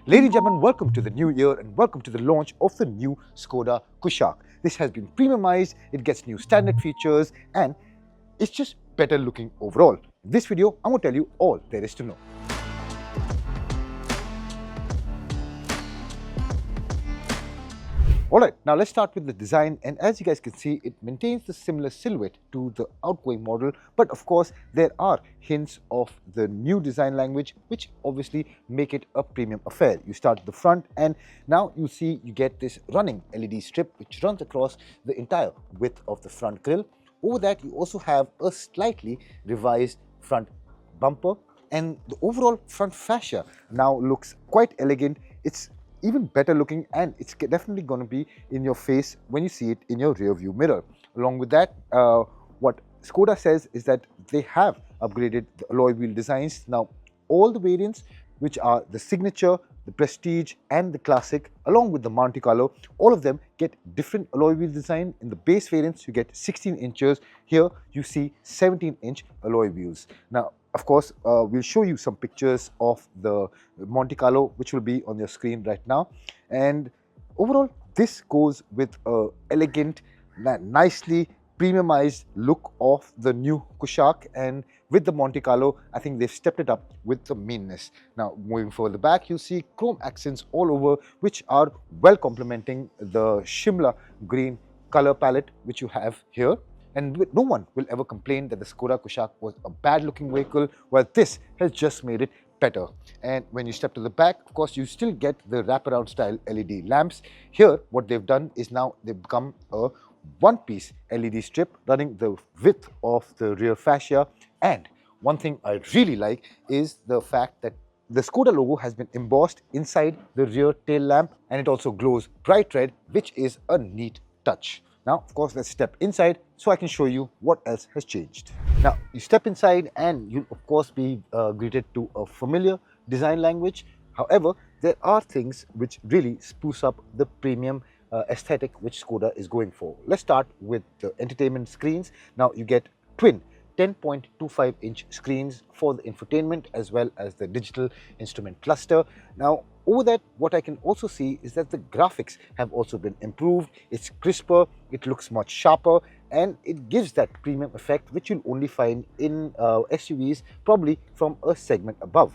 Ladies and gentlemen, welcome to the new year and welcome to the launch of the new Skoda Kushaq. This has been premiumized, it gets new standard features and it's just better looking overall. In this video, I'm going to tell you all there is to know. Alright, now let's start with the design, and as you guys can see, it maintains the similar silhouette to the outgoing model, but of course there are hints of the new design language which obviously make it a premium affair. You start at the front and now you see you get this running LED strip which runs across the entire width of the front grille. Over that you also have a slightly revised front bumper, and the overall front fascia now looks quite elegant. It's even better looking and it's definitely going to be in your face when you see it in your rear view mirror. Along with that, what Skoda says is that they have upgraded the alloy wheel designs. Now all the variants, which are the Signature, the Prestige and the Classic, along with the Monte Carlo, all of them get different alloy wheel design. In the base variants you get 16 inches, here you see 17-inch alloy wheels. Now of course, we'll show you some pictures of the Monte Carlo, which will be on your screen right now. And overall, this goes with an elegant, nicely premiumized look of the new Kushaq, and with the Monte Carlo, I think they've stepped it up with the meanness. Now, moving further back, you see chrome accents all over, which are well complementing the Shimla Green color palette which you have here. And no one will ever complain that the Skoda Kushaq was a bad looking vehicle, while this has just made it better. And when you step to the back, of course, you still get the wraparound style LED lamps. Here, what they've done is now they've become a one-piece LED strip running the width of the rear fascia. And one thing I really like is the fact that the Skoda logo has been embossed inside the rear tail lamp, and it also glows bright red, which is a neat touch. Now, of course, let's step inside so I can show you what else has changed. Now, you step inside and you'll of course be greeted to a familiar design language. However, there are things which really spruce up the premium aesthetic which Skoda is going for. Let's start with the entertainment screens. Now, you get twin 10.25-inch screens for the infotainment as well as the digital instrument cluster. Now, over that, what I can also see is that the graphics have also been improved. It's crisper, it looks much sharper, and it gives that premium effect which you'll only find in SUVs probably from a segment above.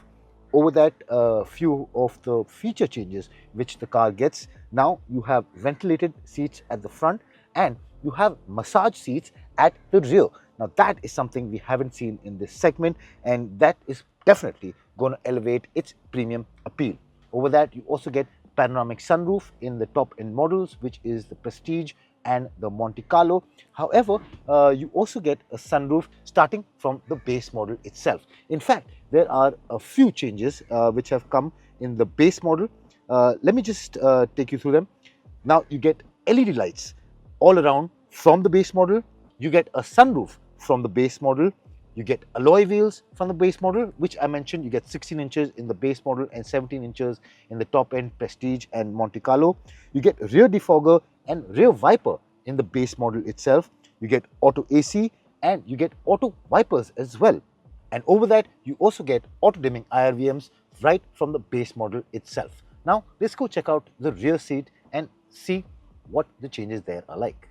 Over that, a few of the feature changes which the car gets. Now you have ventilated seats at the front and you have massage seats at the rear. Now that is something we haven't seen in this segment, and that is definitely going to elevate its premium appeal. Over that, you also get panoramic sunroof in the top end models, which is the Prestige and the Monte Carlo. However, you also get a sunroof starting from the base model itself. In fact, there are a few changes which have come in the base model. Let me just take you through them. Now you get LED lights all around from the base model. You get a sunroof from the base model. You get alloy wheels from the base model, which I mentioned. You get 16 inches in the base model and 17 inches in the top end Prestige and Monte Carlo. You get rear defogger and rear wiper in the base model itself. You get auto AC and you get auto wipers as well. And over that, you also get auto dimming IRVMs right from the base model itself. Now, let's go check out the rear seat and see what the changes there are like.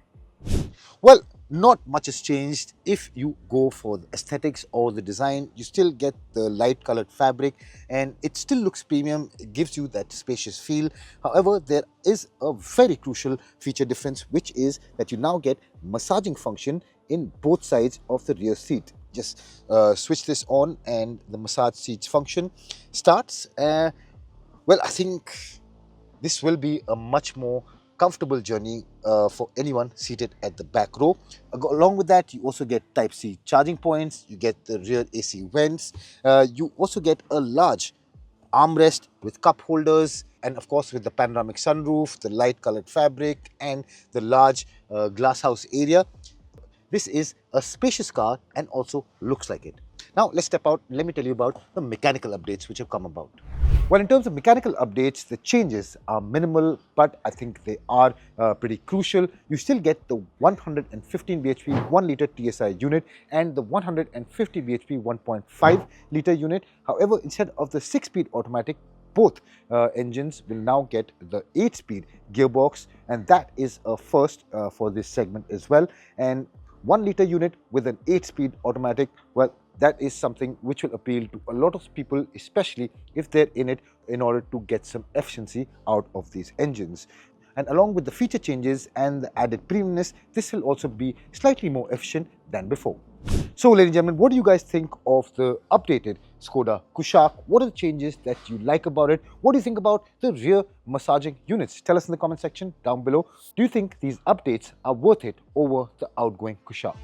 Well, not much has changed. If you go for the aesthetics or the design, you still get the light colored fabric and it still looks premium. It gives you that spacious feel. However, there is a very crucial feature difference, which is that you now get massaging function in both sides of the rear seat. Just switch this on and the massage seats function starts. Well, I think this will be a much more comfortable journey for anyone seated at the back row. Along with that, you also get Type-C charging points, you get the rear AC vents, you also get a large armrest with cup holders, and of course with the panoramic sunroof, the light colored fabric and the large glass house area. This is a spacious car and also looks like it. Now let's step out. Let me tell you about the mechanical updates which have come about. Well, in terms of mechanical updates, the changes are minimal, but I think they are pretty crucial. You still get the 115 bhp 1 litre TSI unit and the 150 bhp 1.5 litre unit. However, instead of the 6-speed automatic, both engines will now get the 8-speed gearbox, and that is a first for this segment as well. And 1-liter unit with an 8-speed automatic, well, that is something which will appeal to a lot of people, especially if they're in it in order to get some efficiency out of these engines. And along with the feature changes and the added premiumness, this will also be slightly more efficient than before. So ladies and gentlemen, what do you guys think of the updated Skoda Kushaq? What are the changes that you like about it? What do you think about the rear massaging units? Tell us in the comment section down below. Do you think these updates are worth it over the outgoing Kushaq?